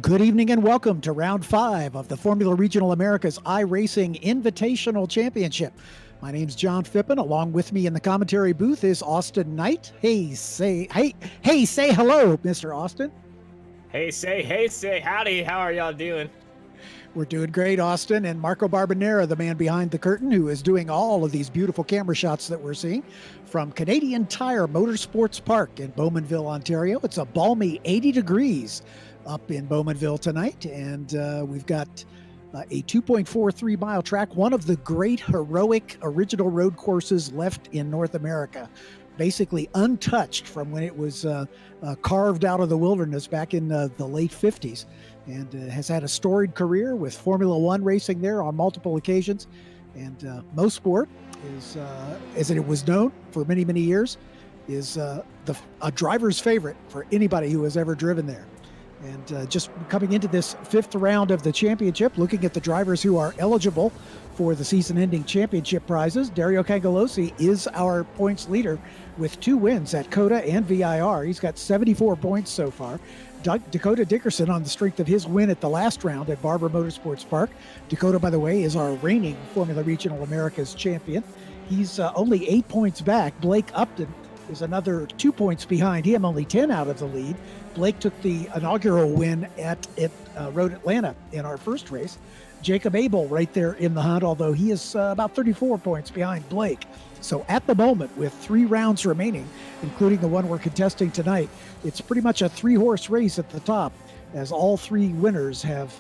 Good evening and welcome to round 5 of the Formula Regional Americas iRacing Invitational Championship. My name's John Phippen. Along with me in the commentary booth is Austin Knight. Say hello, Mr. Austin. Hey, say howdy. How are y'all doing? We're doing great, Austin. And Marco Barbonera, the man behind the curtain, who is doing all of these beautiful camera shots that we're seeing from Canadian Tire Motorsports Park in Bowmanville, Ontario. It's a balmy 80 degrees up in Bowmanville tonight, and we've got a 2.43 mile track, one of the great heroic original road courses left in North America, basically untouched from when it was carved out of the wilderness back in the late 50s, and has had a storied career with Formula One racing there on multiple occasions. And Mosport is, as it was known for many, many years, is a driver's favorite for anybody who has ever driven there. And just coming into this fifth round of the championship, looking at the drivers who are eligible for the season-ending championship prizes, Dario Cangellosi is our points leader with 2 wins at COTA and VIR. He's got 74 points so far. Dakota Dickerson, on the strength of his win at the last round at Barber Motorsports Park. Dakota, by the way, is our reigning Formula Regional Americas champion. He's only 8 points back. Blake Upton is another 2 points behind him, only 10 out of the lead. Blake took the inaugural win at Road Atlanta in our first race. Jacob Abel right there in the hunt, although he is about 34 points behind Blake. So at the moment, with 3 rounds remaining, including the one we're contesting tonight, it's pretty much a 3-horse race at the top, as all 3 winners have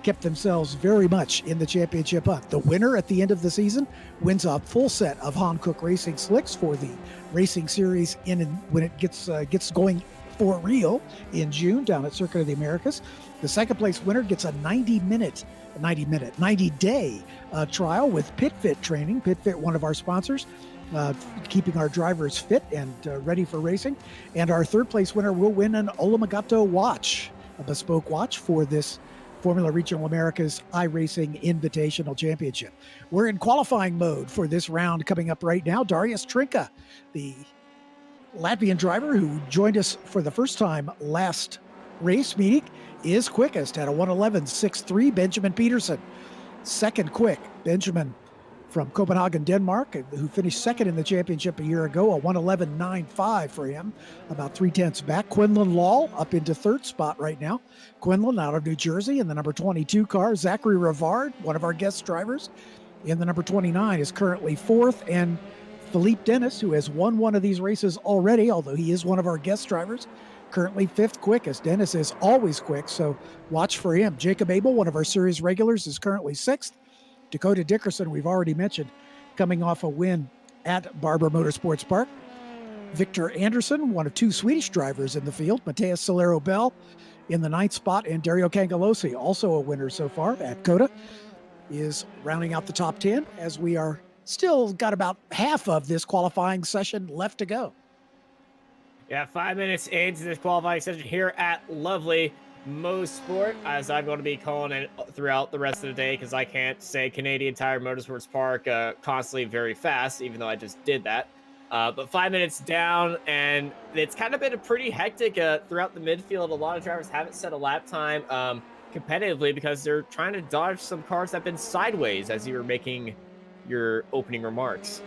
kept themselves very much in the championship hunt. The winner at the end of the season wins a full set of Hankook Racing slicks for the racing series when it gets going for real in June down at Circuit of the Americas. The second place winner gets a 90-day trial with PitFit training. PitFit, one of our sponsors, keeping our drivers fit and ready for racing. And our third place winner will win an Olumagato watch, a bespoke watch for this Formula Regional Americas iRacing Invitational Championship. We're in qualifying mode for this round coming up right now. Darius Trinka, the Latvian driver who joined us for the first time last race meeting, is quickest at a 1:11.63. Benjamin Peterson, second quick. Benjamin from Copenhagen, Denmark, who finished second in the championship a year ago, a 1:11.95 for him, about 3/10 back. Quinlan Law up into third spot right now. Quinlan out of New Jersey in the number 22 car. Zachary Rivard, one of our guest drivers, in the number 29 is currently fourth. And Philippe Dennis, who has won one of these races already, although he is one of our guest drivers, currently 5th quickest. Dennis is always quick, so watch for him. Jacob Abel, one of our series regulars, is currently 6th. Dakota Dickerson, we've already mentioned, coming off a win at Barber Motorsports Park. Victor Anderson, one of 2 Swedish drivers in the field. Mateus Solero Bell in the 9th spot, and Dario Cangellosi, also a winner so far at COTA, is rounding out the top 10 as we are still got about half of this qualifying session left to go. Yeah, 5 minutes into this qualifying session here at lovely Mosport, as I'm going to be calling it throughout the rest of the day because I can't say Canadian Tire Motorsports Park constantly very fast, even though I just did that. But 5 minutes down, and it's kind of been a pretty hectic throughout the midfield. A lot of drivers haven't set a lap time competitively because they're trying to dodge some cars that have been sideways as you were making your opening remarks.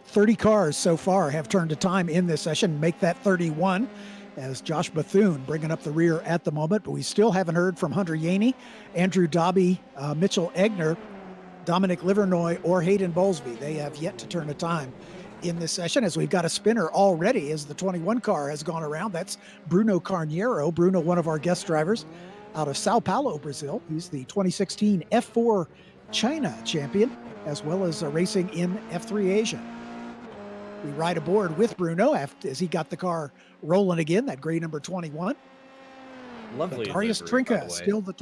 30 cars so far have turned a time in this session, make that 31, as Josh Bethune bringing up the rear at the moment. But we still haven't heard from Hunter Yaney, Andrew Dobby, Mitchell Egner, Dominic Livernoy, or Hayden Bowlesby. They have yet to turn a time in this session, as we've got a spinner already as the 21 car has gone around. That's Bruno Carneiro. Bruno, one of our guest drivers out of Sao Paulo, Brazil. He's the 2016 F4 China champion, as well as racing in F3 Asia. We ride aboard with Bruno as he got the car rolling again, that gray number 21. Lovely. Darius Trinka still at the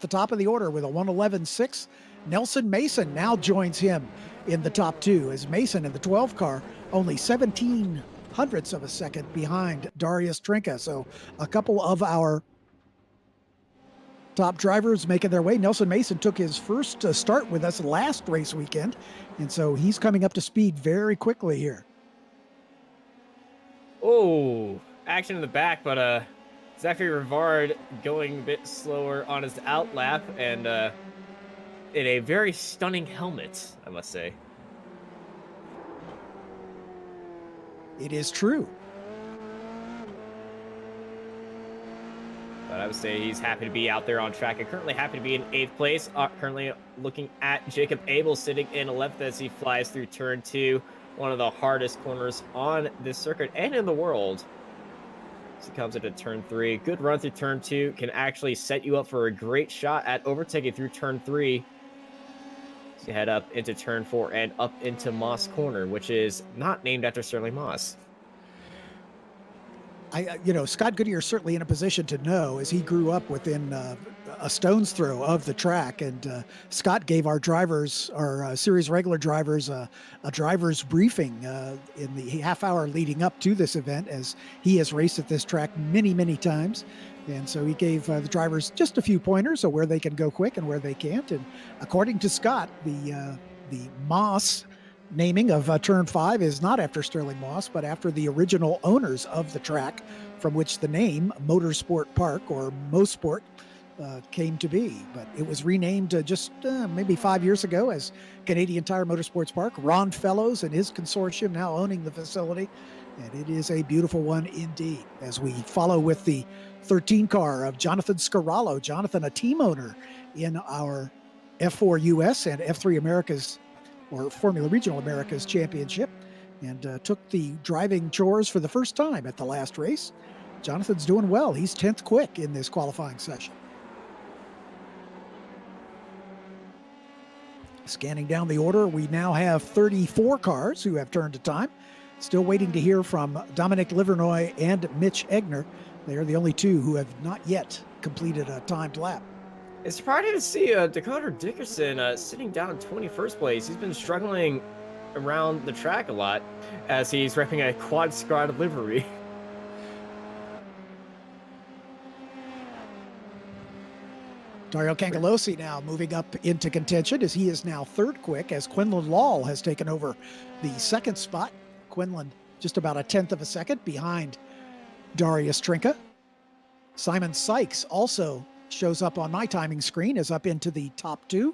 top of the order with a 1:11.6. Nelson Mason now joins him in the top 2, as Mason in the 12 car only 17 hundredths of a second behind Darius Trinka. So a couple of our top drivers making their way. Nelson Mason took his first start with us last race weekend, and so he's coming up to speed very quickly here. Oh, action in the back, but Zachary Rivard going a bit slower on his out lap and in a very stunning helmet, I must say. It is true. But I would say he's happy to be out there on track and currently happy to be in 8th place. Currently looking at Jacob Abel sitting in 11th as he flies through turn 2, one of the hardest corners on this circuit and in the world. As he comes into turn 3, good run through turn 2 can actually set you up for a great shot at overtaking through turn 3. So you head up into turn 4 and up into Moss Corner, which is not named after Sterling Moss. Scott Goodyear certainly in a position to know, as he grew up within a stone's throw of the track. And Scott gave our drivers, our series regular drivers, a driver's briefing in the half hour leading up to this event, as he has raced at this track many, many times. And so he gave the drivers just a few pointers of where they can go quick and where they can't. And according to Scott, the Moss naming of turn 5 is not after Sterling Moss, but after the original owners of the track, from which the name Motorsport Park, or Mosport, came to be. But it was renamed just maybe 5 years ago as Canadian Tire Motorsports Park. Ron Fellows and his consortium now owning the facility, and it is a beautiful one indeed. As we follow with the 13 car of Jonathan Scarallo. Jonathan, a team owner in our F4 US and F3 Americas, or Formula Regional Americas Championship, and took the driving chores for the first time at the last race. Jonathan's doing well. He's 10th quick in this qualifying session. Scanning down the order, we now have 34 cars who have turned to time. Still waiting to hear from Dominic Livernoy and Mitch Egner. They are the only two who have not yet completed a timed lap. It's surprising to see Dakota Dickerson sitting down in 21st place. He's been struggling around the track a lot as he's repping a quad squad livery. Dario Cangelosi now moving up into contention, as he is now 3rd quick, as Quinlan Law has taken over the 2nd spot. Quinlan just about a 10th of a second behind Darius Trinka. Simon Sykes also shows up on my timing screen as up into the top 2,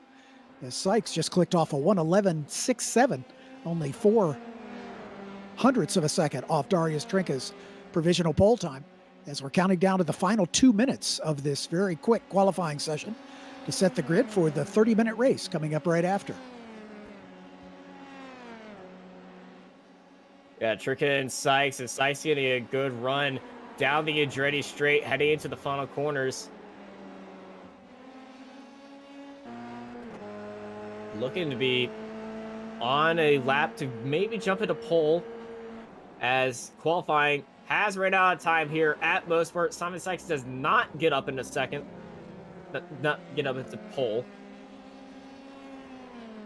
as Sykes just clicked off a 1:11.67, only 0.04 of a second off Darius Trinka's provisional pole time, as we're counting down to the final 2 minutes of this very quick qualifying session to set the grid for the 30-minute race coming up right after. Yeah, Trinka and Sykes getting a good run down the Andretti straight, heading into the final corners. Looking to be on a lap to maybe jump into pole, as qualifying has ran out of time here at Mosport. Simon Sykes does not get up into second, not get up into pole,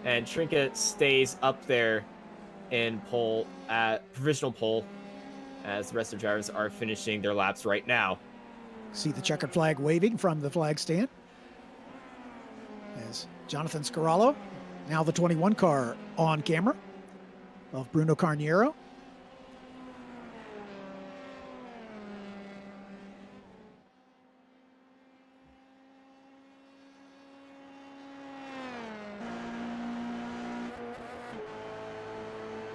and Trinka stays up there in pole at provisional pole, as the rest of the drivers are finishing their laps right now. See the checkered flag waving from the flag stand, as Jonathan Scarallo, now the 21 car on camera of Bruno Carniero.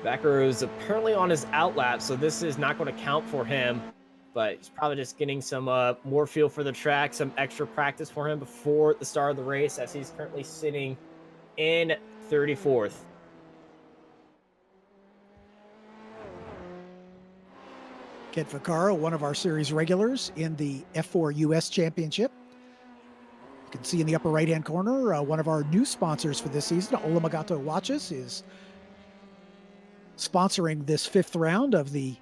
Becker is apparently on his out lap, so this is not going to count for him, but he's probably just getting some more feel for the track, some extra practice for him before the start of the race, as he's currently sitting in 34th. Ken Vaccaro, one of our series regulars in the F4 US Championship. You can see in the upper right-hand corner, one of our new sponsors for this season, Olumagato Watches, is sponsoring this 5th round of the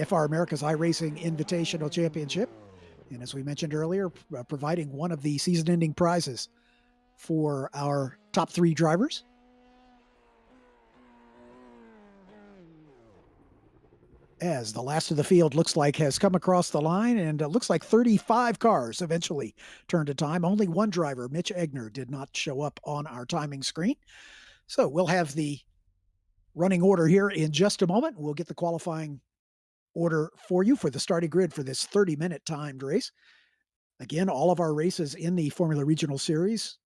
FR America's iRacing Invitational Championship. And as we mentioned earlier, providing one of the season-ending prizes for our top 3 drivers. As the last of the field looks like has come across the line, and it looks like 35 cars eventually turned to time. Only one driver, Mitch Egner, did not show up on our timing screen. So we'll have the running order here in just a moment. We'll get the qualifying order for you for the starting grid for this 30-minute timed race. Again, all of our races in the Formula Regional Series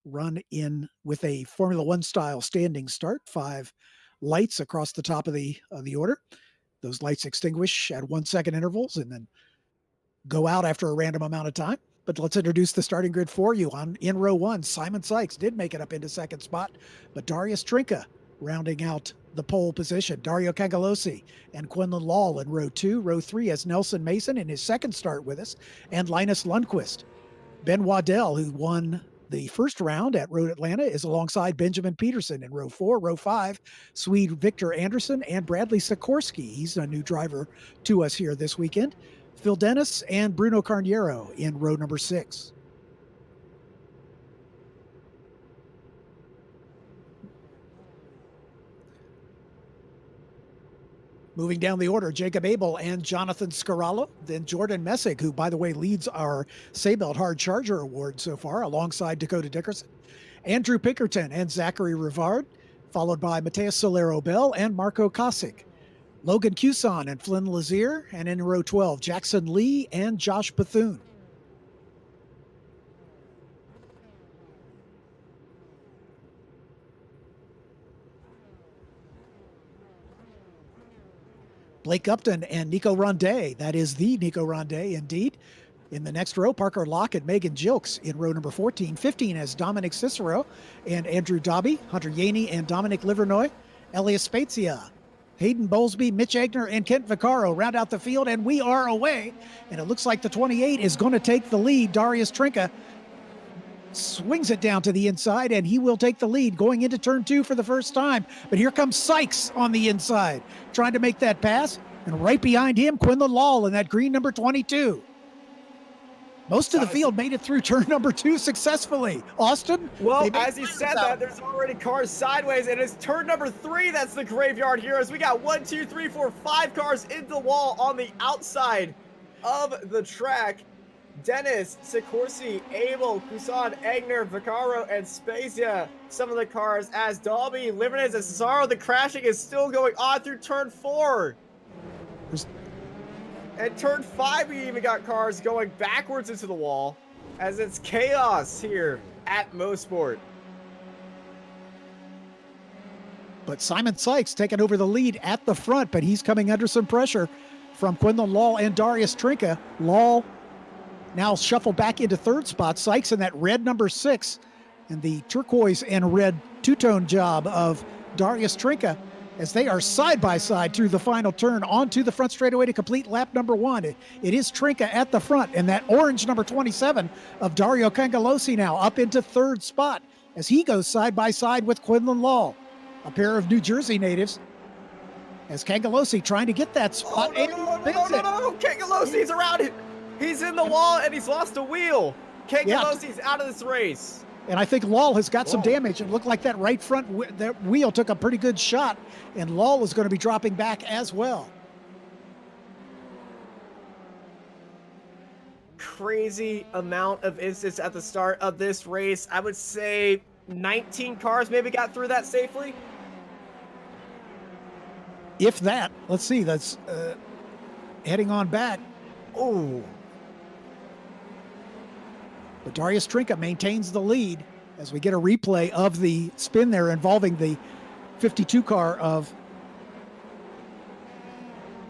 run in with a Formula One style standing start, 5 lights across the top of the order. Those lights extinguish at 1 second intervals and then go out after a random amount of time. But let's introduce the starting grid for you. In row 1, Simon Sykes did make it up into second spot, but Darius Trinka rounding out the pole position. Dario Cangelosi and Quinlan Law in row 2. Row 3 has Nelson Mason in his second start with us, and Linus Lundqvist. Ben Waddell, who won the first round at Road Atlanta, is alongside Benjamin Peterson in row 4. Row 5, Swede Victor Anderson and Bradley Sikorsky. He's a new driver to us here this weekend. Phil Dennis and Bruno Carniero in row number 6. Moving down the order, Jacob Abel and Jonathan Scarallo. Then Jordan Messick, who, by the way, leads our Saybelt Hard Charger Award so far, alongside Dakota Dickerson. Andrew Pinkerton and Zachary Rivard, followed by Mateus Solero Bell and Marco Kosick. Logan Cuson and Flynn Lazier, and in row 12, Jackson Lee and Josh Bethune. Blake Upton and Nico Ronde, that is the Nico Ronde indeed. In the next row, Parker Locke and Megan Jilks in row number 14. 15 has Dominic Cicero and Andrew Dobby, Hunter Yaney and Dominic Livernoy, Elias Spezia, Hayden Bowlesby, Mitch Egner, and Kent Vaccaro round out the field, and we are away. And it looks like the 28 is going to take the lead. Darius Trinka swings it down to the inside, and he will take the lead going into turn 2 for the first time. But here comes Sykes on the inside, trying to make that pass. And right behind him, Quinlan Law in that green number 22. Most of the field made it through turn number 2 successfully. Austin? Well, as you said that, there's already cars sideways, and it's turn number 3 that's the Graveyard Heroes. We got 1, 2, 3, 4, 5 cars into the wall on the outside of the track. Dennis, Sikorsky, Abel, Kusan, Egner, Vaccaro, and Spezia. Some of the cars as Dalby, Livernes, and Cesaro. The crashing is still going on through turn 4. And turn 5, we even got cars going backwards into the wall as it's chaos here at Mosport. But Simon Sykes taking over the lead at the front, but he's coming under some pressure from Quinlan Law and Darius Trinka. Law now shuffled back into third spot. Sykes in that red number 6, and the turquoise and red two-tone job of Darius Trinka as they are side by side through the final turn onto the front straightaway to complete lap number 1. It is Trinka at the front, and that orange number 27 of Dario Cangelosi now up into third spot as he goes side by side with Quinlan Law, a pair of New Jersey natives. As Cangelosi trying to get that spot. Oh, no. Cangelosi's around it. He's in the wall and he's lost a wheel. Cangelosi's out of this race. And I think Lal has got some damage. It looked like that right front that wheel took a pretty good shot, and Lal is going to be dropping back as well. Crazy amount of incidents at the start of this race. I would say 19 cars maybe got through that safely. If that. Let's see. That's heading on back. Oh. But Darius Trinka maintains the lead as we get a replay of the spin there involving the 52 car of...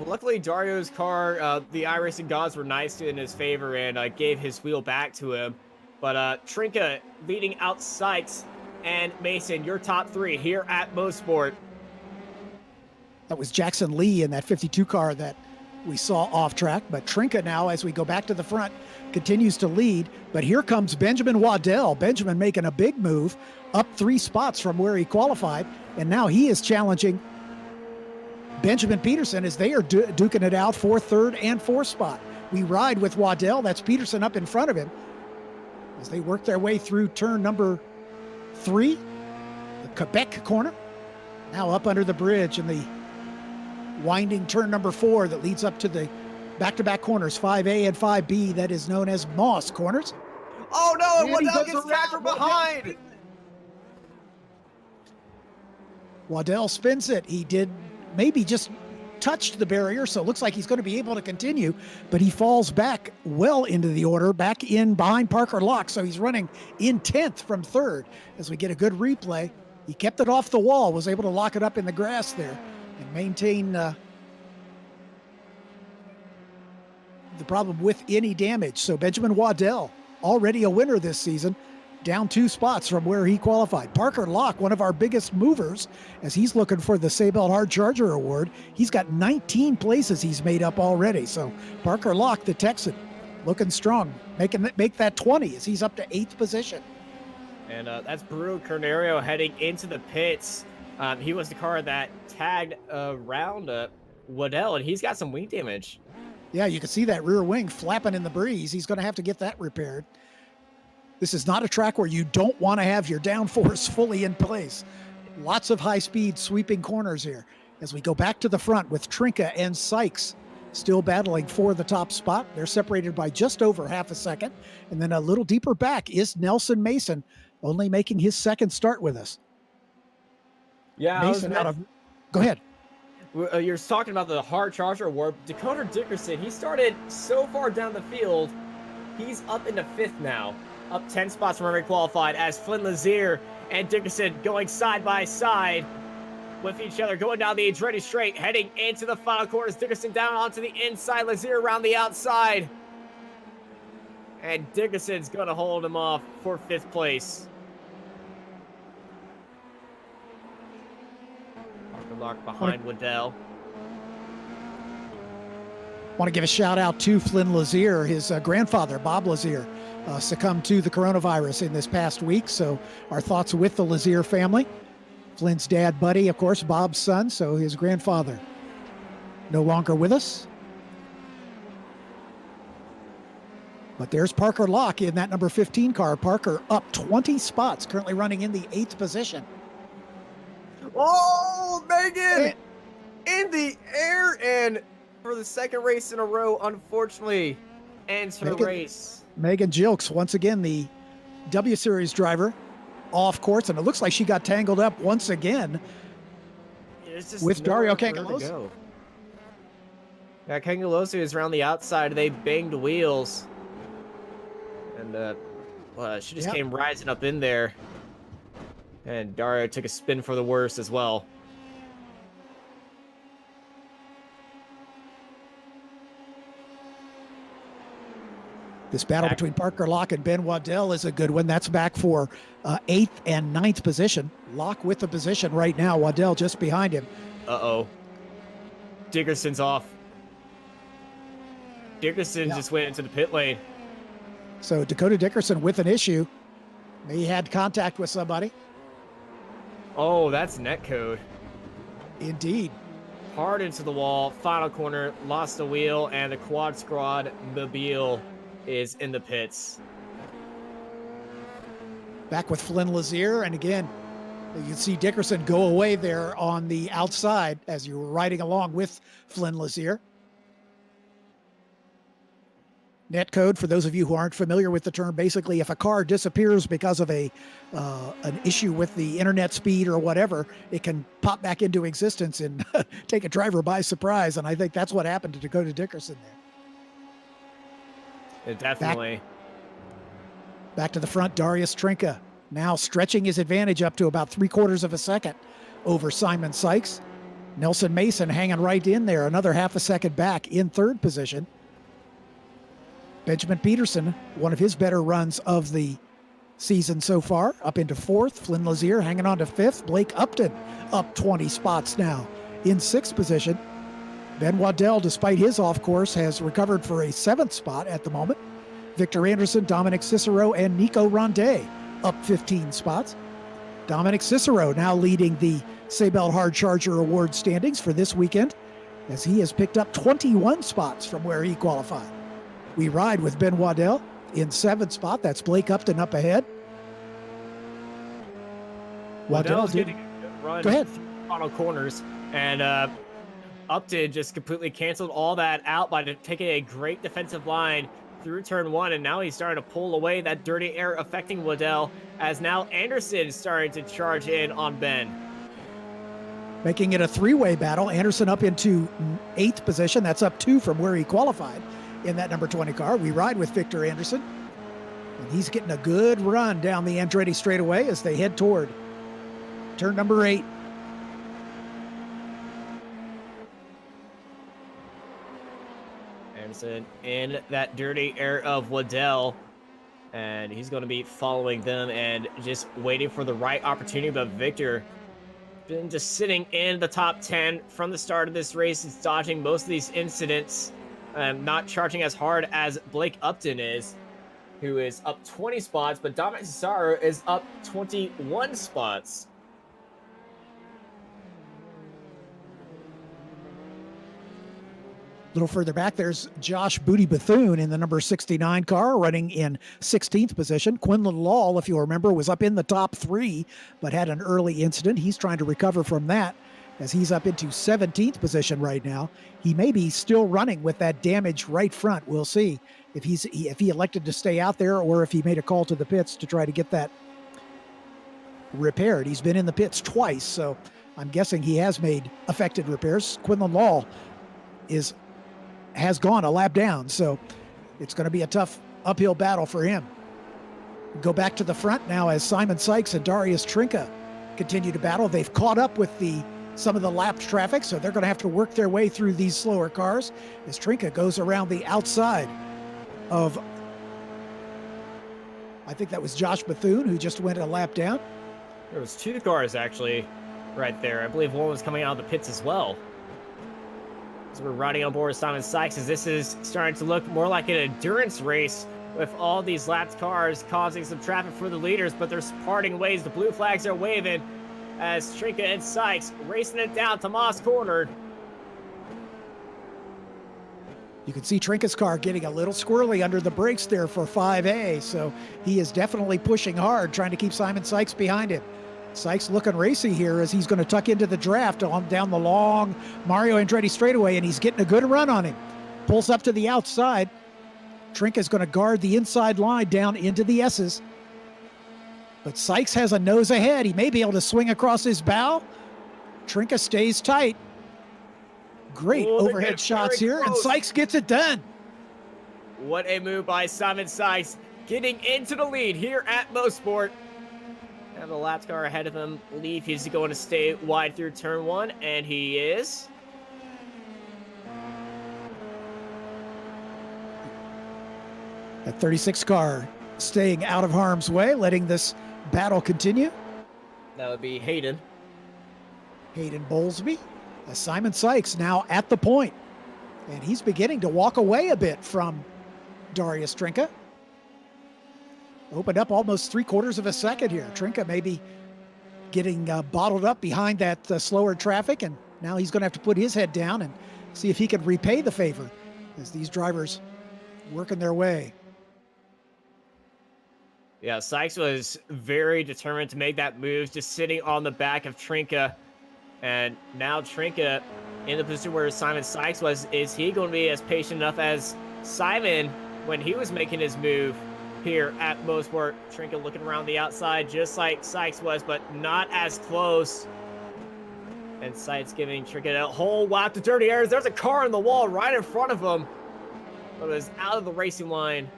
Well, luckily Dario's car, the iRacing gods were nice in his favor and gave his wheel back to him. But Trinka leading out Sykes and Mason, your top 3 here at Mosport. That was Jackson Lee in that 52 car that we saw off track. But Trinka now, as we go back to the front, continues to lead. But here comes Benjamin Waddell. Benjamin making a big move up 3 spots from where he qualified. And now he is challenging Benjamin Peterson as they are duking it out for 3rd and 4th spot. We ride with Waddell. That's Peterson up in front of him as they work their way through turn number 3, the Quebec corner. Now up under the bridge in the winding turn number 4 that leads up to the back-to-back corners, 5A and 5B, that is known as Moss corners. Oh no, and Waddell gets tagged from behind. Waddell spins it. He did maybe just touched the barrier, so it looks like he's going to be able to continue, but he falls back well into the order, back in behind Parker Locke, so he's running in 10th from third. As we get a good replay, he kept it off the wall, was able to lock it up in the grass there and maintain the problem with any damage. So Benjamin Waddell, already a winner this season, down 2 spots from where he qualified. Parker Locke, one of our biggest movers, as he's looking for the Sabelt Hard Charger Award. He's got 19 places he's made up already. So Parker Locke, the Texan, looking strong, make that 20 as he's up to 8th position. And that's Bruno Carnerio heading into the pits. He was the car that tagged around Waddell, and he's got some wing damage. Yeah, you can see that rear wing flapping in the breeze. He's going to have to get that repaired. This is not a track where you don't want to have your downforce fully in place. Lots of high-speed sweeping corners here. As we go back to the front with Trinka and Sykes still battling for the top spot. They're separated by just over half a second. And then a little deeper back is Nelson Mason, only making his second start with us. Yeah, Mason go ahead. You're talking about the Hard Charger Award. Dakota Dickerson, he started so far down the field. He's up into 5th now. Up 10 spots from where he qualified, as Flynn Lazier and Dickerson going side by side with each other, going down the Andretti straight, heading into the final corners. Dickerson down onto the inside, Lazier around the outside. And Dickerson's going to hold him off for 5th place. Parker Locke behind Waddell. Want to give a shout out to Flynn Lazier. His grandfather, Bob Lazier, succumbed to the coronavirus in this past week. So our thoughts with the Lazier family. Flynn's dad, Buddy, of course, Bob's son. So his grandfather no longer with us. But there's Parker Locke in that number 15 car. Parker up 20 spots, currently running in the 8th position. Oh, Megan! In the air, and for the second race in a row, unfortunately, ends her race. Megan Jilks, once again, the W Series driver, off course, and it looks like she got tangled up once again with Dario Cangelosi. Yeah, Cangelosi is around the outside. They banged wheels. And she just came rising up in there. And Dario took a spin for the worst as well. This battle between Parker Locke and Ben Waddell is a good one. That's back for 8th and 9th position. Locke with the position right now. Waddell just behind him. Uh-oh. Dickerson's off. Dickerson just went into the pit lane. So Dakota Dickerson with an issue. He had contact with somebody. Oh, that's netcode. Indeed. Hard into the wall. Final corner. Lost the wheel. And the Quad Squad Mobile is in the pits. Back with Flynn Lazier. And again, you can see Dickerson go away there on the outside as you were riding along with Flynn Lazier. Netcode, for those of you who aren't familiar with the term, basically if a car disappears because of an issue with the internet speed or whatever, it can pop back into existence and take a driver by surprise. And I think that's what happened to Dakota Dickerson there. Definitely. Back to the front, Darius Trinka now stretching his advantage up to about 3/4 of a second over Simon Sykes. Nelson Mason hanging right in there, another half a second back in 3rd position. Benjamin Peterson, one of his better runs of the season so far, up into 4th. Flynn Lazier hanging on to 5th. Blake Upton up 20 spots now in 6th position. Ben Waddell, despite his off course, has recovered for a 7th spot at the moment. Victor Anderson, Dominic Cicero, and Nico Ronde up 15 spots. Dominic Cicero now leading the Sabelt Hard Charger Award standings for this weekend, as he has picked up 21 spots from where he qualified. We ride with Ben Waddell in 7th spot. That's Blake Upton up ahead. Waddell's getting a run. Go ahead. Final corners, and Upton just completely canceled all that out by taking a great defensive line through turn 1, and now he's starting to pull away that dirty air affecting Waddell, as now Anderson is starting to charge in on Ben. making it a three-way battle. Anderson up into 8th position. That's up 2 from where he qualified in that number 20 car. We ride with Victor Anderson. And he's getting a good run down the Andretti straightaway as they head toward turn number 8. Anderson in that dirty air of Waddell. And he's going to be following them and just waiting for the right opportunity. But Victor been just sitting in the top 10 from the start of this race. He's dodging most of these incidents, not charging as hard as Blake Upton is, who is up 20 spots, but Dominic Cesaro is up 21 spots. A little further back, there's Josh Booty Bethune in the number 69 car, running in 16th position. Quinlan Law, if you'll remember, was up in the top 3, but had an early incident. He's trying to recover from that as he's up into 17th position right now. He may be still running with that damaged right front. We'll see if he elected to stay out there or if he made a call to the pits to try to get that repaired. He's been in the pits twice, so I'm guessing he has made affected repairs. Quinlan Law has gone a lap down, so it's going to be a tough uphill battle for him. Go back to the front now as Simon Sykes and Darius Trinka continue to battle. They've caught up with some of the lapped traffic, so they're going to have to work their way through these slower cars as Trinka goes around the outside of, I think that was Josh Bethune, who just went a lap down. There was 2 cars actually right there. I believe one was coming out of the pits as well. So we're riding on board with Simon Sykes as this is starting to look more like an endurance race with all these lapped cars causing some traffic for the leaders, but they're parting ways. The blue flags are waving as Trinka and Sykes racing it down to Moss Corner. You can see Trinka's car getting a little squirrely under the brakes there for 5A, so he is definitely pushing hard, trying to keep Simon Sykes behind him. Sykes looking racy here as he's going to tuck into the draft down the long Mario Andretti straightaway, and he's getting a good run on him. Pulls up to the outside. Trinka's going to guard the inside line down into the S's. But Sykes has a nose ahead. He may be able to swing across his bow. Trinka stays tight. Great overhead shots here, and Sykes gets it done. What a move by Simon Sykes, getting into the lead here at Mosport. Have the lapped car ahead of him. Believe he's going to stay wide through turn 1, and he is. That 36 car staying out of harm's way, letting this battle continue. That would be Hayden Bowlesby. Simon Sykes now at the point, and he's beginning to walk away a bit from Darius Trinka. Opened up almost 3/4 of a second here. Trinka maybe getting bottled up behind that slower traffic, and now he's going to have to put his head down and see if he can repay the favor as these drivers working their way. Yeah, Sykes was very determined to make that move, just sitting on the back of Trinka. And now Trinka in the position where Simon Sykes was. Is he going to be as patient enough as Simon when he was making his move here at Mosport? Trinka looking around the outside just like Sykes was, but not as close. And Sykes giving Trinka a whole whack to dirty airs. There's a car on the wall right in front of him, but it was out of the racing line.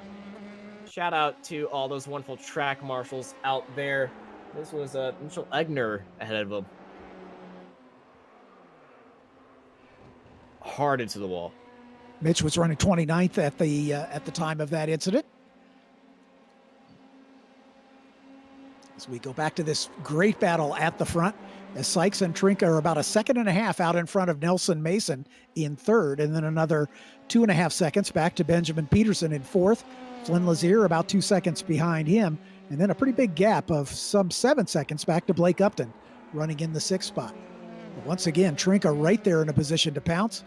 Shout out to all those wonderful track marshals out there. This was Mitchell Egner ahead of him. Hard into the wall. Mitch was running 29th at the time of that incident. As we go back to this great battle at the front, as Sykes and Trinka are about 1.5 seconds out in front of Nelson Mason in 3rd, and then another 2.5 seconds back to Benjamin Peterson in 4th. Flynn Lazier about 2 seconds behind him, and then a pretty big gap of some 7 seconds back to Blake Upton running in the 6th spot. But once again, Trinka right there in a position to pounce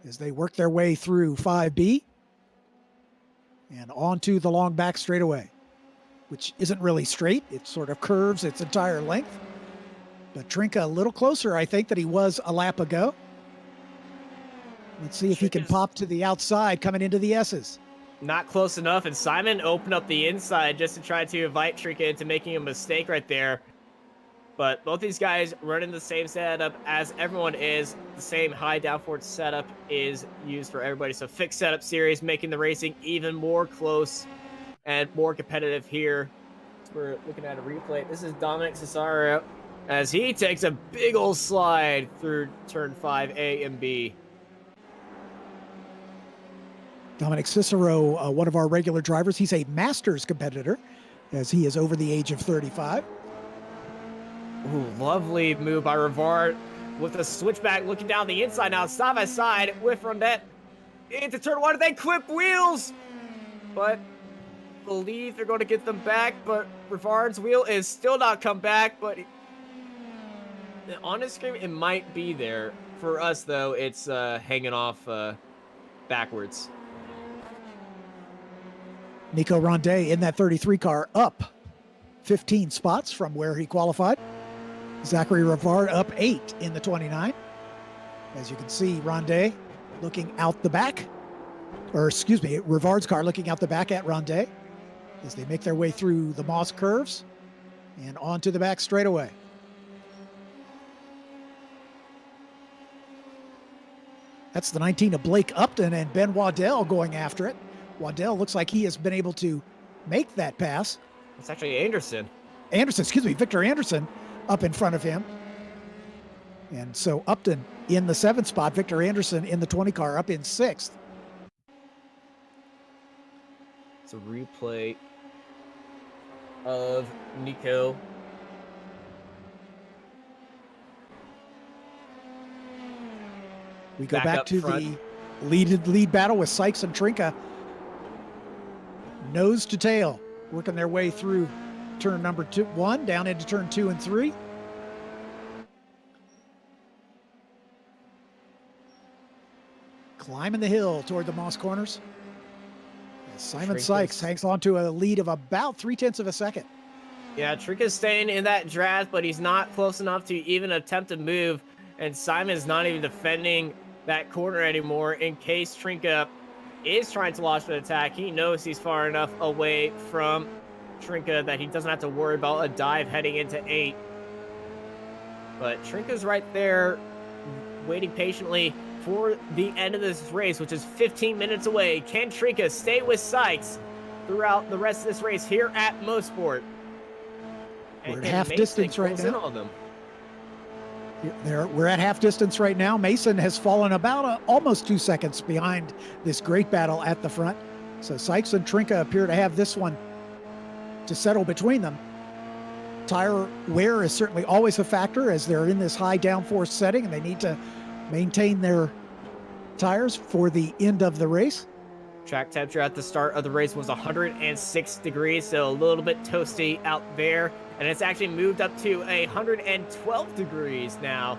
as they work their way through 5B and onto the long back straightaway, which isn't really straight. It sort of curves its entire length. But Trinka a little closer, I think, than he was a lap ago. Let's see if he can pop to the outside coming into the S's. Not close enough, and Simon opened up the inside just to try to invite Trinka into making a mistake right there. But both these guys running the same setup as everyone is. The same high downforce setup is used for everybody. So fixed setup series, making the racing even more close and more competitive here. We're looking at a replay. This is Dominic Cesaro as he takes a big old slide through turn 5A and B. Dominic Cicero, one of our regular drivers. He's a Masters competitor as he is over the age of 35. Ooh, lovely move by Rivard with a switchback looking down the inside now, side by side with Rondette into turn 1. They clip wheels, but believe they're going to get them back. But Rivard's wheel is still not come back. But on the screen, it might be there. For us, though, it's hanging off backwards. Nico Rondet in that 33 car up 15 spots from where he qualified. Zachary Rivard up 8 in the 29. As you can see, Rondet looking out the back, or excuse me, Rivard's car looking out the back at Rondet as they make their way through the Moss curves and onto the back straightaway. That's the 19 of Blake Upton and Ben Waddell going after it. Waddell looks like he has been able to make that pass. It's actually Anderson. Victor Anderson up in front of him. And so Upton in the 7th spot, Victor Anderson in the 20 car up in 6th. It's a replay of Nico. We go back to the lead battle with Sykes and Trinka. Nose to tail, working their way through turn number 1 down into turn 2 and 3. Climbing the hill toward the Moss Corners. As Simon Sykes hangs on to a lead of about 0.3 of a second. Yeah, Trinka's staying in that draft, but he's not close enough to even attempt to move. And Simon's not even defending that corner anymore in case Trinka is trying to launch an attack. He knows he's far enough away from Trinka that he doesn't have to worry about a dive heading into 8. But Trinka's right there waiting patiently for the end of this race, which is 15 minutes away. Can Trinka stay with Sykes throughout the rest of this race here at Mosport? We're at half distance right now. We're at half distance right now. Mason has fallen about almost 2 seconds behind this great battle at the front. So Sykes and Trinka appear to have this one to settle between them. Tire wear is certainly always a factor as they're in this high downforce setting and they need to maintain their tires for the end of the race. Track temperature at the start of the race was 106 degrees, so a little bit toasty out there. And it's actually moved up to 112 degrees now.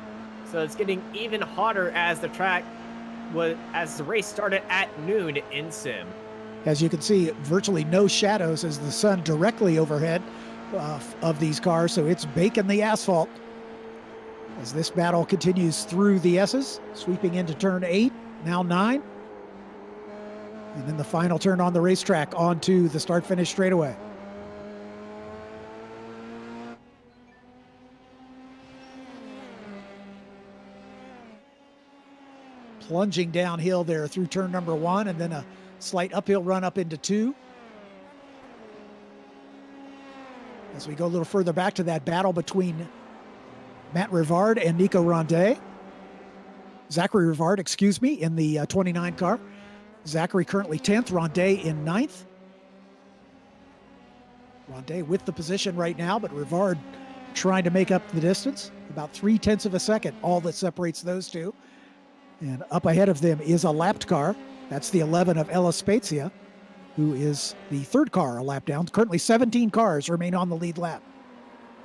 So it's getting even hotter as the race started at noon in Sim. As you can see, virtually no shadows as the sun directly overhead of these cars, so it's baking the asphalt. As this battle continues through the S's, sweeping into turn 8, now 9. And then the final turn on the racetrack onto the start-finish straightaway. Plunging downhill there through turn number 1 and then a slight uphill run up into 2. As we go a little further back to that battle between Matt Rivard and Nico Rondet. Zachary Rivard, excuse me, in the 29 car. Zachary currently 10th, Rondet in 9th. Rondet with the position right now, but Rivard trying to make up the distance. About 0.3 of a second, all that separates those two. And up ahead of them is a lapped car. That's the 11 of Ella Spezia, who is the 3rd car a lap down. Currently 17 cars remain on the lead lap.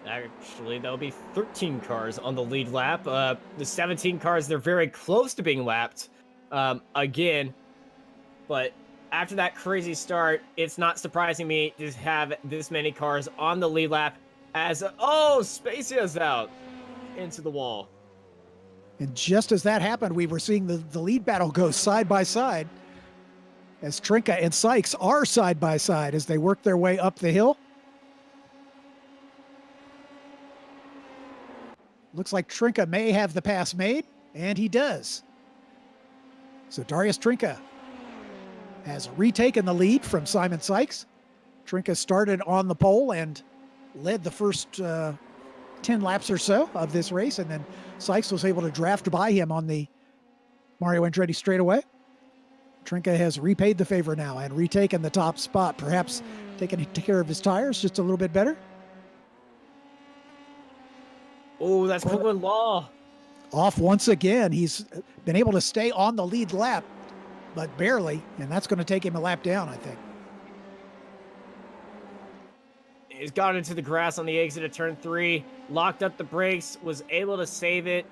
Actually, that'll be 13 cars on the lead lap. The 17 cars, they're very close to being lapped again. But after that crazy start, it's not surprising me to have this many cars on the lead lap as, Spezia's out into the wall. And just as that happened, we were seeing the lead battle go side by side as Trinka and Sykes are side by side as they work their way up the hill. Looks like Trinka may have the pass made, and he does. So Darius Trinka has retaken the lead from Simon Sykes. Trinka started on the pole and led the first 10 laps or so of this race, and then Sykes was able to draft by him on the Mario Andretti straightaway. Trinka has repaid the favor now and retaken the top spot, perhaps taking care of his tires just a little bit better. Oh, that's Coolin Law. Off once again. He's been able to stay on the lead lap, but barely, and that's going to take him a lap down, I think. He's got into the grass on the exit of turn 3, locked up the brakes, was able to save it,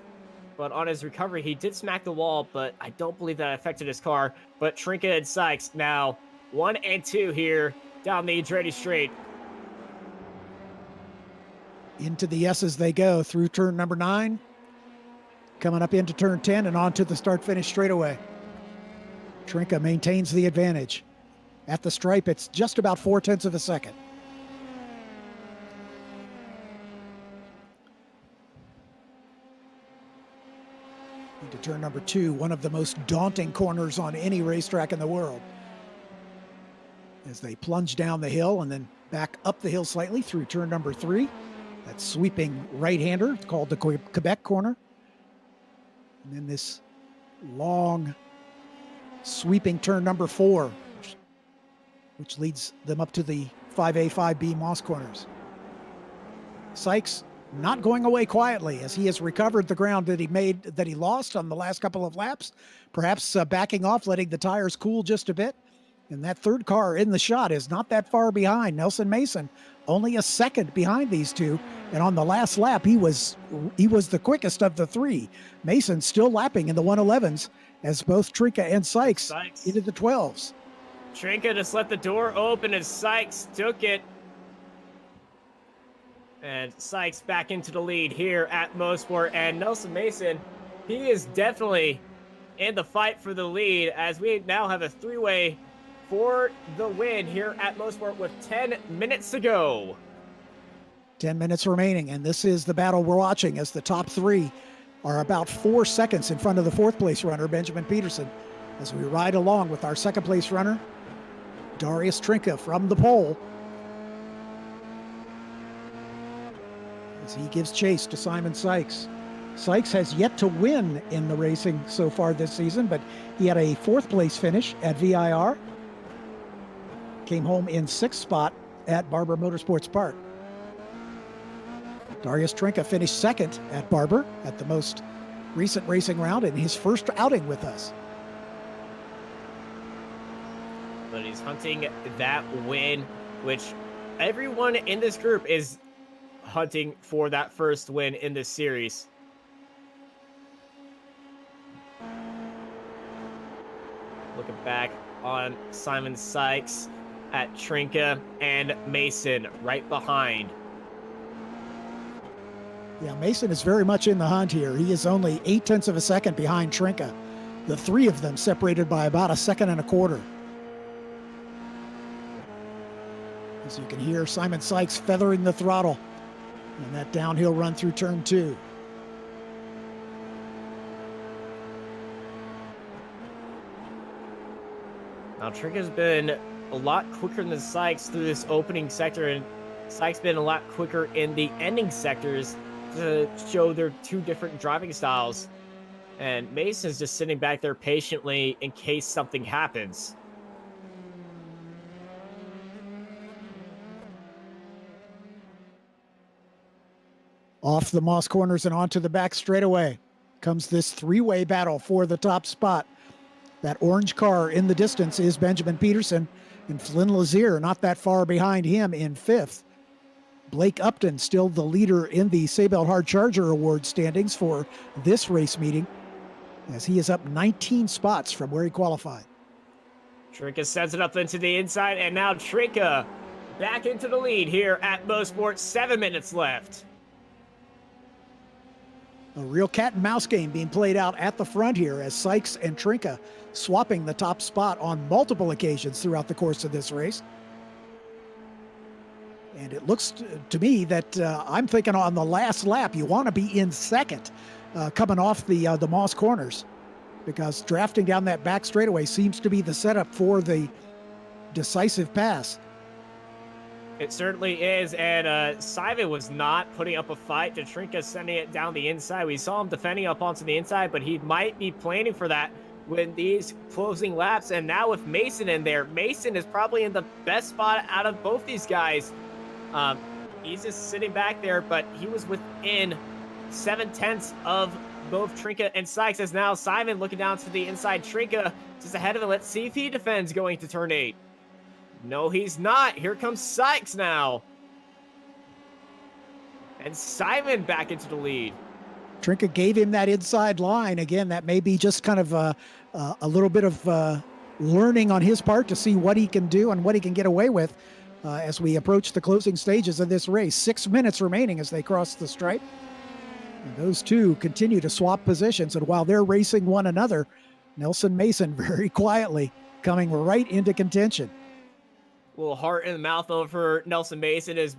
but on his recovery, he did smack the wall, but I don't believe that affected his car. But Trinka and Sykes now 1 and 2 here down the Andretti Straight. Into the S's they go through turn number 9, coming up into turn 10 and onto the start-finish straightaway. Trinka maintains the advantage. At the stripe, it's just about 0.4 of a second. Into turn number 2, one of the most daunting corners on any racetrack in the world. As they plunge down the hill and then back up the hill slightly through turn number 3. That sweeping right-hander, it's called the Quebec corner. And then this long sweeping turn number 4, which leads them up to the 5A, 5B Moss corners. Sykes not going away quietly as he has recovered the ground that he lost on the last couple of laps, perhaps backing off, letting the tires cool just a bit. And that third car in the shot is not that far behind. Nelson Mason only a second behind these two, and on the last lap he was the quickest of the 3. Mason still lapping in the 111s as both Trinka and Sykes into the 12s. Trinka just let the door open as Sykes took it. And Sykes back into the lead here at Mosport. And Nelson Mason, he is definitely in the fight for the lead as we now have a 3-way for the win here at Mosport with 10 minutes to go. 10 minutes remaining, and this is the battle we're watching as the top 3 are about 4 seconds in front of the 4th place runner, Benjamin Peterson, as we ride along with our 2nd place runner, Darius Trinka, from the pole. As he gives chase to Simon Sykes. Sykes has yet to win in the racing so far this season, but he had a 4th place finish at VIR. Came home in 6th spot at Barber Motorsports Park. Darius Trinka finished 2nd at Barber at the most recent racing round in his first outing with us. But he's hunting that win, which everyone in this group is hunting for that first win in this series. Looking back on Simon Sykes at Trinka and Mason right behind. Yeah, Mason is very much in the hunt here. He is only 0.8 of a second behind Trinka. The 3 of them separated by about 1.25 seconds. As you can hear, Simon Sykes feathering the throttle and that downhill run through turn 2. Now Trinka's been a lot quicker than Sykes through this opening sector, and Sykes been a lot quicker in the ending sectors to show their 2 different driving styles. And Mason's just sitting back there patiently in case something happens. Off the Moss corners and onto the back straightaway comes this 3-way battle for the top spot. That orange car in the distance is Benjamin Peterson, and Flynn Lazier not that far behind him in 5th. Blake Upton still the leader in the Seatbelt Hard Charger Award standings for this race meeting, as he is up 19 spots from where he qualified. Trinka sends it up into the inside, and now Trinka back into the lead here at Mosport. 7 minutes left. A real cat and mouse game being played out at the front here as Sykes and Trinka swapping the top spot on multiple occasions throughout the course of this race. And it looks to me that I'm thinking on the last lap, you want to be in second coming off the Moss Corners, because drafting down that back straightaway seems to be the setup for the decisive pass. It certainly is, and Simon was not putting up a fight. Trinka sending it down the inside. We saw him defending up onto the inside, but he might be planning for that with these closing laps. And now with Mason in there, Mason is probably in the best spot out of both these guys. He's just sitting back there, but he was within 7/10 of both Trinka and Sykes, as now Simon looking down to the inside. Trinka just ahead of him. Let's see if he defends going to turn 8. No, he's not. Here comes Sykes now. And Simon back into the lead. Trinka gave him that inside line. Again, that may be just kind of a little bit of learning on his part to see what he can do and what he can get away with as we approach the closing stages of this race. 6 minutes remaining as they cross the stripe. And those two continue to swap positions. And while they're racing one another, Nelson Mason very quietly coming right into contention. A little heart in the mouth over Nelson Mason. His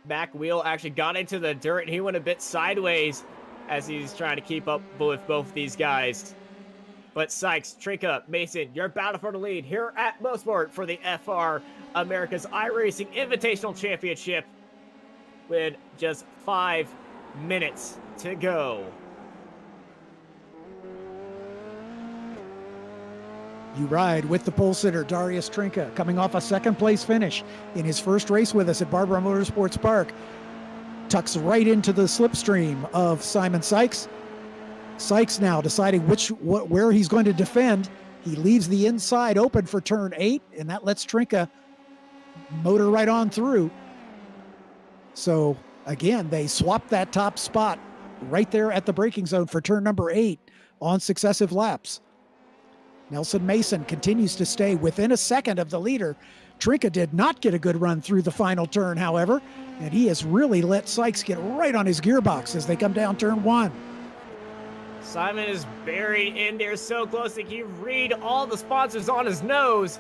back wheel actually got into the dirt, and he went a bit sideways as he's trying to keep up with both these guys. But Sykes, Trinka, Mason, you're battle for the lead here at Mosport for the FR America's iRacing Invitational Championship with just 5 minutes to go. You ride with the pole sitter, Darius Trinka, coming off a second place finish in his first race with us at Barbara Motorsports Park. Tucks right into the slipstream of Simon Sykes. Sykes now deciding where he's going to defend. He leaves the inside open for turn 8, and that lets Trinka motor right on through. So again, they swap that top spot right there at the braking zone for turn number 8 on successive laps. Nelson Mason continues to stay within a second of the leader. Trinka did not get a good run through the final turn, however, and he has really let Sykes get right on his gearbox as they come down turn 1. Simon is buried in there so close that he can read all the sponsors on his nose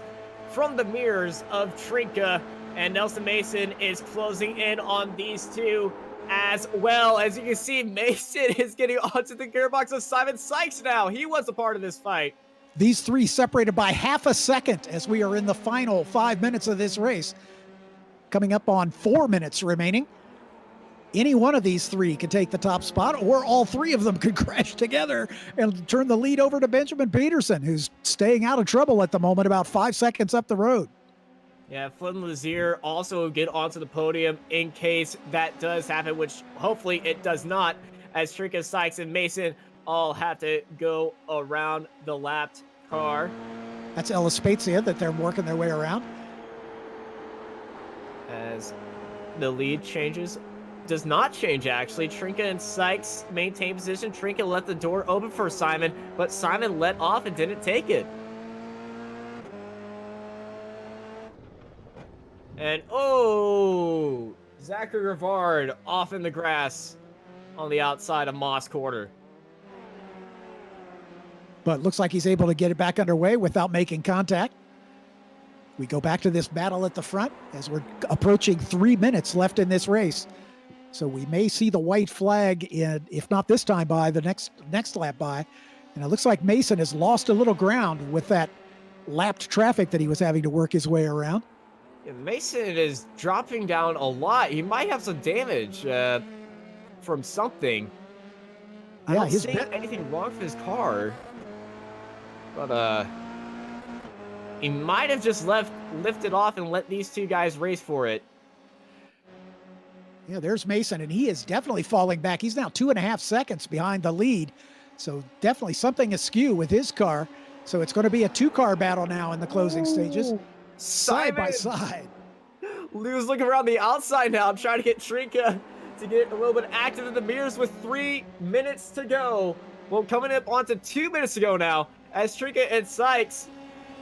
from the mirrors of Trinka, and Nelson Mason is closing in on these two as well. As you can see, Mason is getting onto the gearbox of Simon Sykes now. He was a part of this fight. These three separated by half a second as we are in the final 5 minutes of this race. Coming up on 4 minutes remaining. Any one of these three could take the top spot, or all three of them could crash together and turn the lead over to Benjamin Peterson, who's staying out of trouble at the moment, about 5 seconds up the road. Yeah, Flynn Lazier also get onto the podium in case that does happen, which hopefully it does not, as Trinka, Sykes, and Mason all have to go around the lapped car. That's Ella Spezia that they're working their way around. As the lead changes, does not change actually. Trinka and Sykes maintain position. Trinka left the door open for Simon, but Simon let off and didn't take it. And oh, Zachary Rivard off in the grass on the outside of Moss Quarter. But looks like he's able to get it back underway without making contact. We go back to this battle at the front as we're approaching 3 minutes left in this race. So we may see the white flag, if not this time by, the next lap by. And it looks like Mason has lost a little ground with that lapped traffic that he was having to work his way around. Yeah, Mason is dropping down a lot. He might have some damage from something. I don't see anything wrong with his car. But he might have just lifted off and let these two guys race for it. Yeah, there's Mason, and he is definitely falling back. He's now 2.5 seconds behind the lead. So definitely something askew with his car. So it's going to be a two-car battle now in the closing stages. Side by side. Lou's looking around the outside now. I'm trying to get Trinka to get a little bit active in the mirrors with 3 minutes to go. Well, coming up onto 2 minutes to go now. As Trinka and Sykes,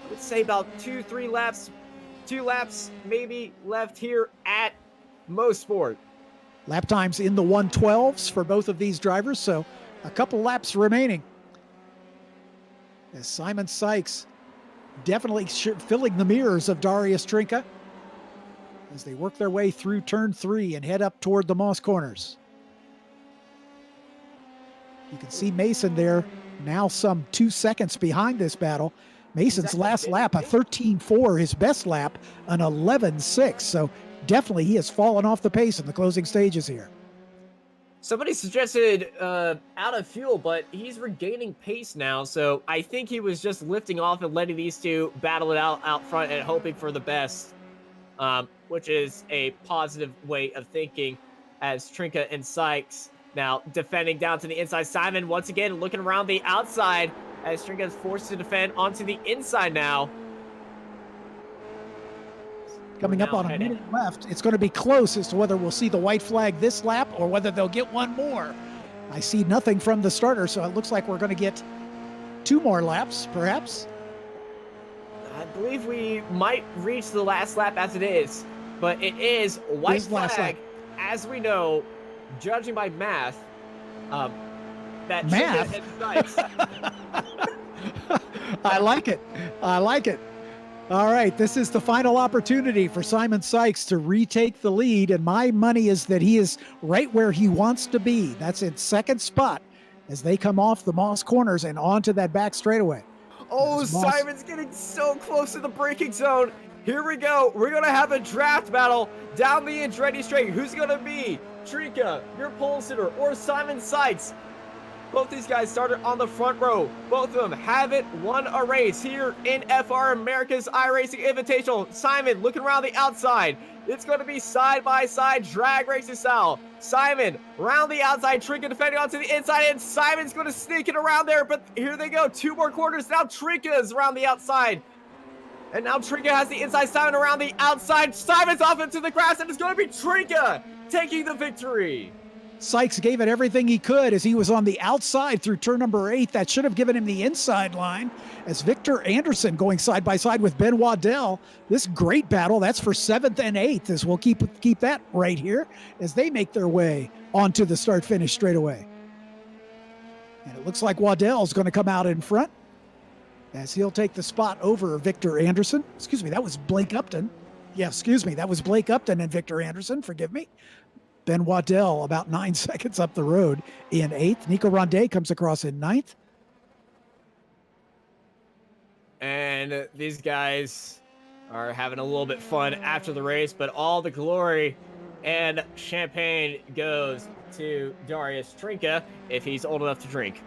I would say about 2 laps maybe left here at Mosport. Lap times in the 112s for both of these drivers, so a couple laps remaining. As Simon Sykes definitely filling the mirrors of Darius Trinka. as they work their way through turn 3 and head up toward the Moss Corners. You can see Mason there now some 2 seconds behind this battle. Mason's last lap, a 13.4, his best lap, an 11.6. So definitely he has fallen off the pace in the closing stages here. Somebody suggested out of fuel, but he's regaining pace now. So I think he was just lifting off and letting these two battle it out front and hoping for the best, which is a positive way of thinking, as Trinka and Sykes now defending down to the inside. Simon once again looking around the outside as Trinka is forced to defend onto the inside now. Coming up on a minute left, it's going to be close as to whether we'll see the white flag this lap or whether they'll get one more. I see nothing from the starter, so it looks like we're going to get 2 more laps, perhaps. I believe we might reach the last lap as it is, but it is white flag, as we know, judging by math. That math? I like it. I like it. All right, this is the final opportunity for Simon Sykes to retake the lead, and my money is that he is right where he wants to be. That's in second spot as they come off the Moss Corners and onto that back straightaway. Oh, Simon's getting so close to the braking zone. Here we go. We're going to have a draft battle down the Andretti straight. Who's going to be Trinka, your pole sitter, or Simon Sykes? Both these guys started on the front row. Both of them haven't won a race here in FR America's iRacing Invitational. Simon looking around the outside. It's going to be side-by-side drag racing style. Simon around the outside, Trinka defending onto the inside, and Simon's going to sneak it around there, but here they go. 2 more quarters. Now Trinka is around the outside. And now Trinka has the inside, Simon around the outside. Simon's off into the grass, and it's going to be Trinka taking the victory. Sykes gave it everything he could as he was on the outside through turn number 8. That should have given him the inside line as Victor Anderson going side by side with Ben Waddell. This great battle, that's for 7th and 8th, as we'll keep that right here as they make their way onto the start-finish straightaway. And it looks like Waddell's going to come out in front as he'll take the spot over Victor Anderson. Excuse me, that was Blake Upton. Yeah, excuse me, that was Blake Upton and Victor Anderson, forgive me. Ben Waddell about 9 seconds up the road in 8th. Nico Ronde comes across in 9th. And these guys are having a little bit fun after the race, but all the glory and champagne goes to Darius Trinka if he's old enough to drink.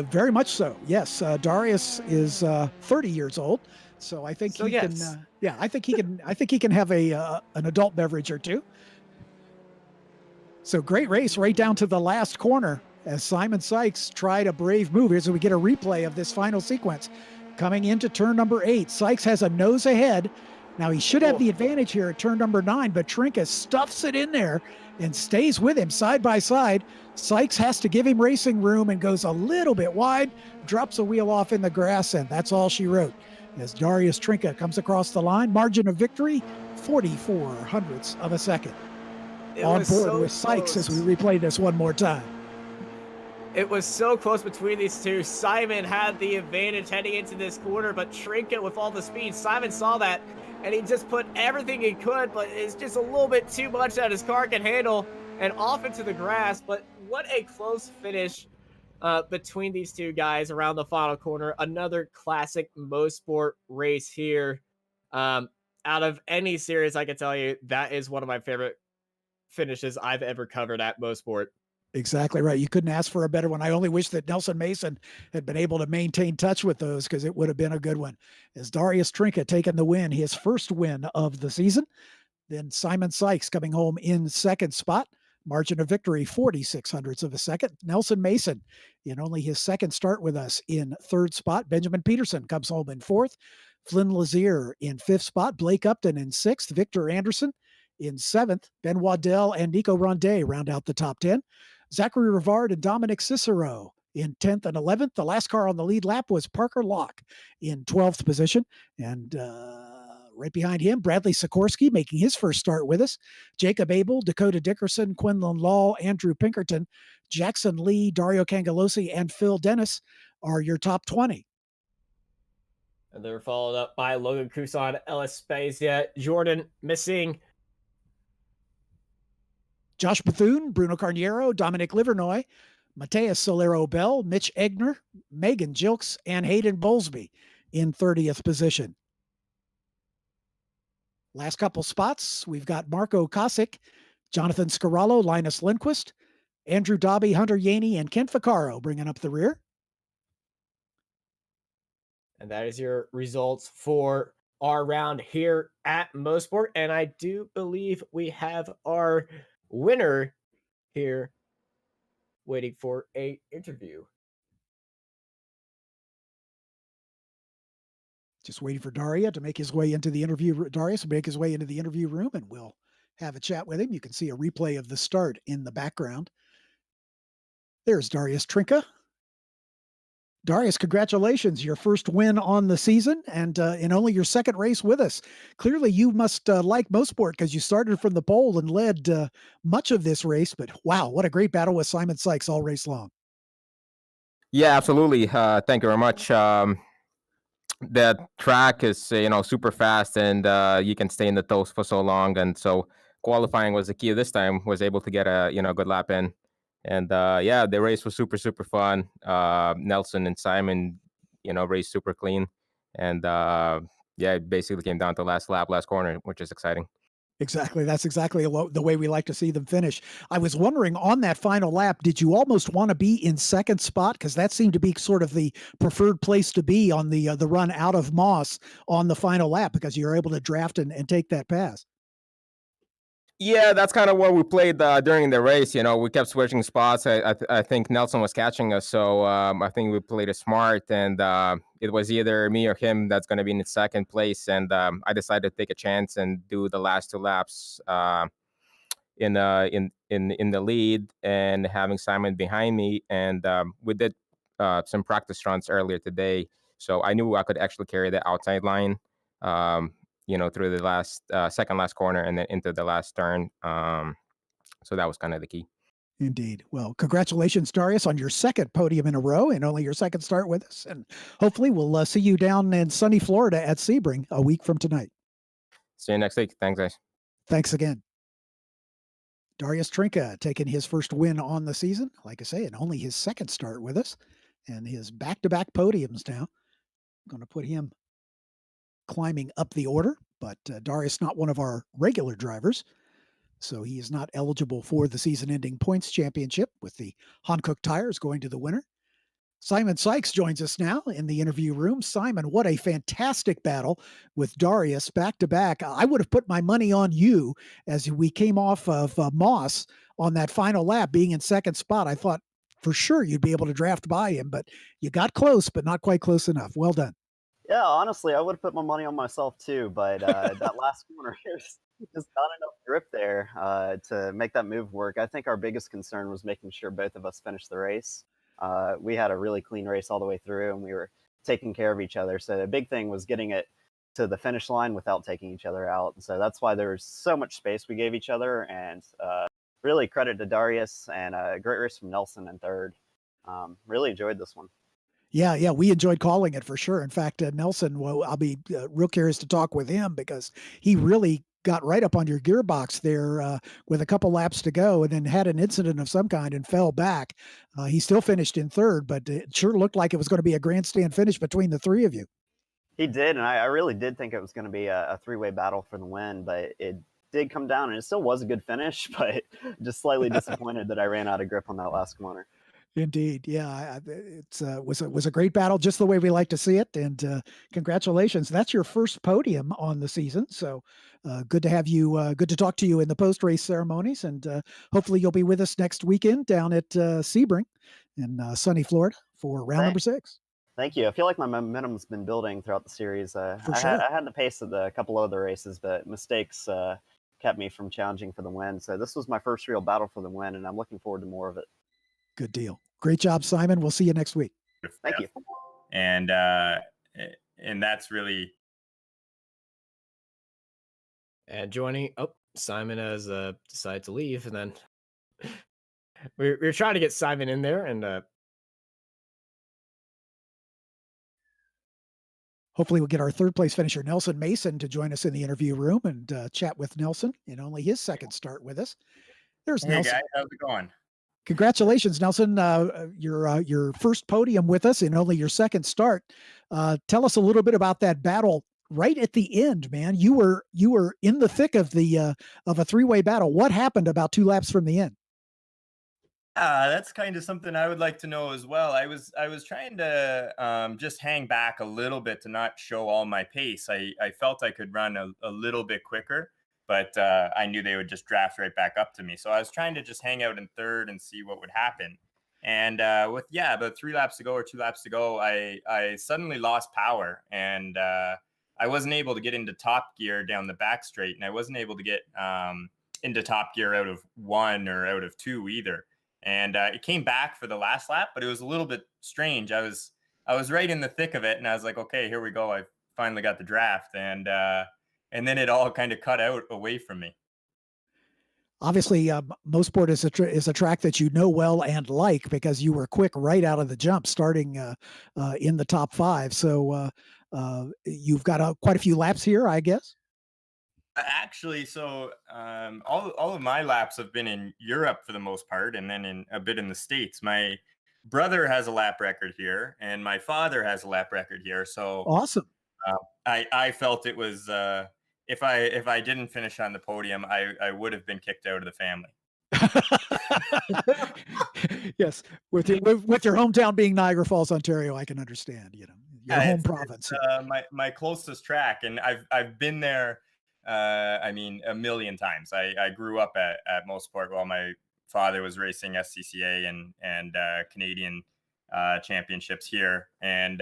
Very much so. Yes, Darius is 30 years old, so I think he can. Yeah, I think he can. I think he can have an adult beverage or two. So great race right down to the last corner as Simon Sykes tried a brave move. Here's we get a replay of this final sequence. Coming into turn number 8, Sykes has a nose ahead. Now he should have the advantage here at turn number 9, but Trinka stuffs it in there and stays with him side by side. Sykes has to give him racing room and goes a little bit wide, drops a wheel off in the grass, and that's all she wrote. As Darius Trinka comes across the line, margin of victory, 44 hundredths of a second. On board with Sykes as we replay this one more time. It was so close between these two. Simon had the advantage heading into this corner, but Trinka with all the speed, Simon saw that, and he just put everything he could, but it's just a little bit too much that his car can handle, and off into the grass. But what a close finish between these two guys around the final corner. Another classic Mosport race here. Out of any series, I can tell you, that is one of my favorite finishes I've ever covered at Mosport. Exactly right. You couldn't ask for a better one. I only wish that Nelson Mason had been able to maintain touch with those because it would have been a good one. As Darius Trinka taking the win, his first win of the season. Then Simon Sykes coming home in second spot. Margin of victory, 46 hundredths of a second. Nelson Mason in only his second start with us in third spot. Benjamin Peterson comes home in fourth. Flynn Lazier in fifth spot. Blake Upton in sixth. Victor Anderson in seventh. Ben Waddell and Nico Ronde round out the top 10. Zachary Rivard and Dominic Cicero in 10th and 11th. The last car on the lead lap was Parker Locke in 12th position. And right behind him, Bradley Sikorsky making his first start with us. Jacob Abel, Dakota Dickerson, Quinlan Law, Andrew Pinkerton, Jackson Lee, Dario Cangelosi, and Phil Dennis are your top 20. And they're followed up by Logan Kusan, Ellis Spezia, Jordan missing. Josh Bethune, Bruno Carniero, Dominic Livernoy, Mateus Solero Bell, Mitch Egner, Megan Jilks, and Hayden Bowlesby in 30th position. Last couple spots, we've got Marco Kosick, Jonathan Scarallo, Linus Lindquist, Andrew Dobby, Hunter Yaney, and Ken Ficcaro bringing up the rear. And that is your results for our round here at Mosport. And I do believe we have our winner here waiting for a interview. Just waiting for Darius to make his way into the interview room, and we'll have a chat with him. You can see a replay of the start in the background. There's Darius Trinka. Darius, congratulations. Your first win on the season and in only your second race with us. Clearly, you must like Mosport because you started from the pole and led much of this race. But wow, what a great battle with Simon Sykes all race long. Yeah, absolutely. Thank you very much. The track is, super fast and you can stay in the toes for so long. And so qualifying was the key this time, was able to get a, good lap in. And yeah, the race was super, super fun. Nelson and Simon, raced super clean. And yeah, it basically came down to last lap, last corner, which is exciting. Exactly. That's exactly the way we like to see them finish. I was wondering on that final lap, did you almost want to be in second spot? Because that seemed to be sort of the preferred place to be on the run out of Moss on the final lap because you're able to draft and take that pass. Yeah, that's kind of what we played during the race. We kept switching spots. I think Nelson was catching us, so I think we played it smart, and it was either me or him that's going to be in second place. And I decided to take a chance and do the last two laps in the lead, and having Simon behind me. And we did some practice runs earlier today, so I knew I could actually carry the outside line. Through the last second last corner and then into the last turn. So that was kind of the key. Indeed. Well, congratulations, Darius, on your second podium in a row and only your second start with us. And hopefully we'll see you down in sunny Florida at Sebring a week from tonight. See you next week. Thanks, guys. Thanks again. Darius Trinka taking his first win on the season, like I say, and only his second start with us, and his back-to-back podiums now. Going to put him climbing up the order, but Darius not one of our regular drivers, so he is not eligible for the season-ending points championship with the Hankook tires going to the winner. Simon Sykes joins us now in the interview room. Simon, what a fantastic battle with Darius back-to-back. I would have put my money on you as we came off of Moss on that final lap, being in second spot. I thought for sure you'd be able to draft by him, but you got close, but not quite close enough. Well done. Yeah, honestly, I would have put my money on myself too, but that last corner just not enough grip there to make that move work. I think our biggest concern was making sure both of us finished the race. We had a really clean race all the way through, and we were taking care of each other. So the big thing was getting it to the finish line without taking each other out. And so that's why there was so much space we gave each other. And really credit to Darius, and a great race from Nelson in third. Really enjoyed this one. Yeah, we enjoyed calling it for sure. In fact, Nelson, well, I'll be real curious to talk with him because he really got right up on your gearbox there with a couple laps to go and then had an incident of some kind and fell back. He still finished in third, but it sure looked like it was going to be a grandstand finish between the three of you. He did, and I really did think it was going to be a three-way battle for the win, but it did come down, and it still was a good finish, but just slightly disappointed that I ran out of grip on that last corner. Indeed. Yeah, it was a great battle, just the way we like to see it. And congratulations. That's your first podium on the season. So good to have you, good to talk to you in the post-race ceremonies. And hopefully you'll be with us next weekend down at Sebring in sunny Florida for round number 6. Thank you. I feel like my momentum's been building throughout the series. For sure. I had the pace of a couple other races, but mistakes kept me from challenging for the win. So this was my first real battle for the win, and I'm looking forward to more of it. Good deal. Great job, Simon. We'll see you next week. Thank you. And that's really. And joining, Simon has decided to leave, and then we're trying to get Simon in there, and Hopefully we'll get our third place finisher, Nelson Mason, to join us in the interview room and chat with Nelson in only his second start with us. There's Hey Nelson. guys, how's it going? Congratulations, Nelson. Your first podium with us in only your second start. Tell us a little bit about that battle right at the end, man. You were in the thick of a three-way battle. What happened about 2 laps from the end? That's kind of something I would like to know as well. I was trying to just hang back a little bit to not show all my pace. I felt I could run a little bit quicker, but I knew they would just draft right back up to me. So I was trying to just hang out in third and see what would happen. And about 3 laps to go or 2 laps to go, I suddenly lost power, and I wasn't able to get into top gear down the back straight, and I wasn't able to get into top gear out of 1 or out of 2 either. And it came back for the last lap, but it was a little bit strange. I was right in the thick of it, and I was like, okay, here we go. I finally got the draft, and then it all kind of cut out away from me. Obviously, Mosport is a track that you know well and like, because you were quick right out of the jump, starting in the top 5. So you've got quite a few laps here, I guess. Actually, so all of my laps have been in Europe for the most part, and then in a bit in the States. My brother has a lap record here, and my father has a lap record here. So Awesome. I felt it was if I didn't finish on the podium, I would have been kicked out of the family. Yes, with your hometown being Niagara Falls, Ontario, I can understand. Your home province. My closest track, and I've been there. I mean, a million times. I grew up at Mosport while my father was racing SCCA and Canadian championships here. And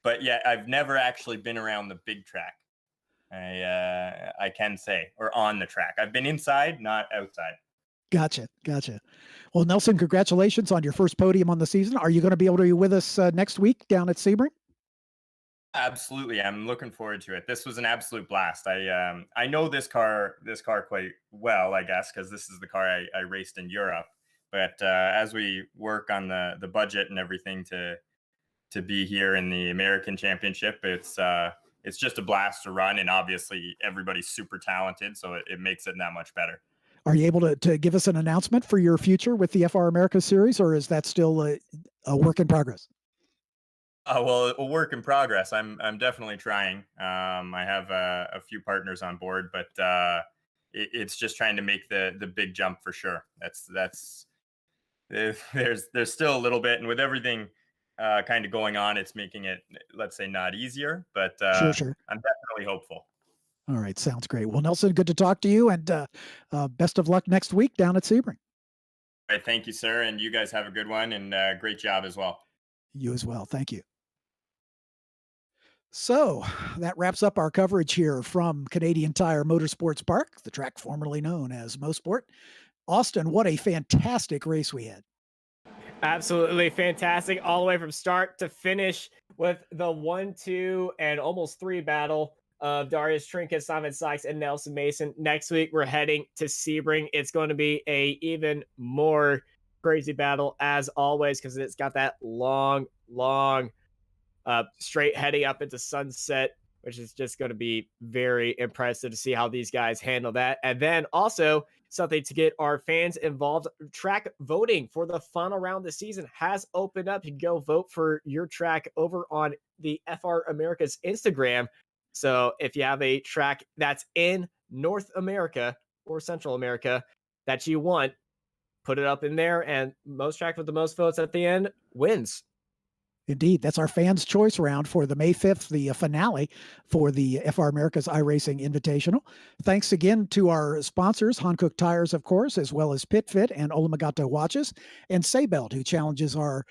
but yeah, I've never actually been around the big track. I can say, or on the track. I've been inside, not outside. Gotcha. Well, Nelson, congratulations on your first podium on the season. Are you going to be able to be with us next week down at Sebring? Absolutely. I'm looking forward to it. This was an absolute blast. I know this car quite well, I guess, because this is the car I raced in Europe. But as we work on the budget and everything to be here in the American Championship, it's just a blast to run, and obviously everybody's super talented, so it makes it that much better. Are you able to give us an announcement for your future with the FR America Series, or is that still a work in progress? Well, a work in progress. I'm definitely trying. I have a few partners on board, but it's just trying to make the big jump for sure. There's still a little bit, and with everything kind of going on, it's making it, let's say, not easier, but Sure. I'm definitely hopeful. All right, sounds great. Well, Nelson, good to talk to you, and best of luck next week down at Sebring. All right, thank you, sir, and you guys have a good one, and great job as well. You as well. Thank you. So that wraps up our coverage here from Canadian Tire Motorsports Park, the track formerly known as Mosport. Austin, what a fantastic race we had. Absolutely fantastic, all the way from start to finish, with the 1, 2, and almost 3 battle of Darius Trinket, Simon Sykes, and Nelson Mason. Next week, we're heading to Sebring. It's going to be a even more crazy battle, as always, because it's got that long straight heading up into sunset, which is just going to be very impressive to see how these guys handle that. And then also something to get our fans involved. Track voting for the final round of the season has opened up. You can go vote for your track over on the FR America's Instagram. So if you have a track that's in North America or Central America that you want, put it up in there, and most track with the most votes at the end wins. Indeed, that's our fans' choice round for the May 5th, the finale for the FR America's iRacing Invitational. Thanks again to our sponsors, Hankook Tires, of course, as well as PitFit and Olamagato Watches, and Saybelt, who challenges our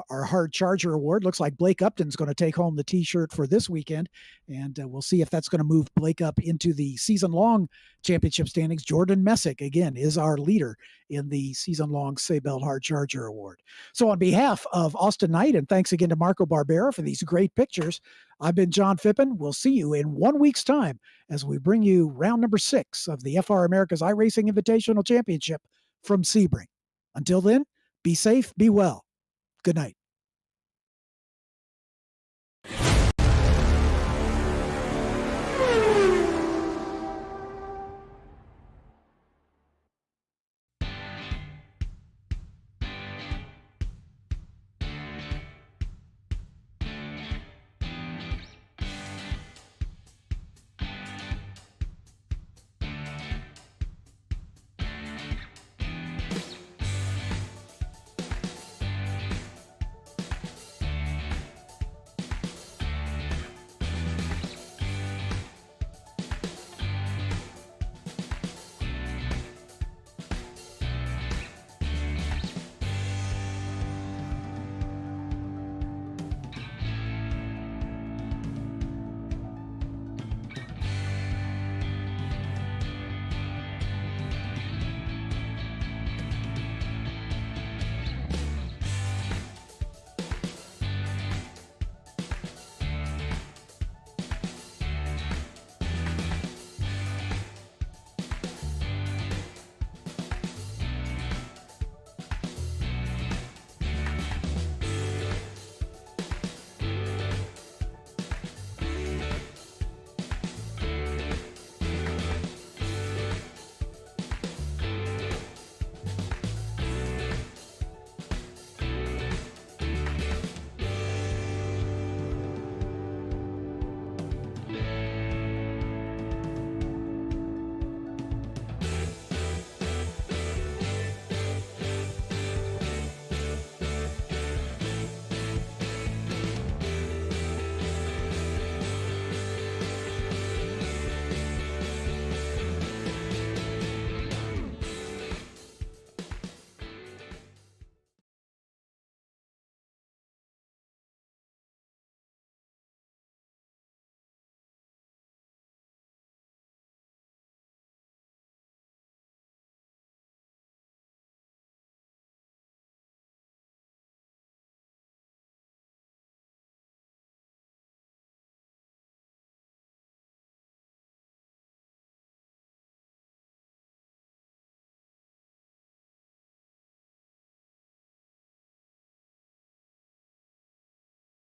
Hard Charger Award. Looks like Blake Upton's going to take home the T-shirt for this weekend, and we'll see if that's going to move Blake up into the season-long championship standings. Jordan Messick, again, is our leader in the season-long Saybelt Hard Charger Award. So on behalf of Austin Knight, and thanks again to Marco Barbera for these great pictures, I've been John Phippen. We'll see you in 1 week's time as we bring you round number 6 of the FR America's iRacing Invitational Championship from Sebring. Until then, be safe, be well. Good night.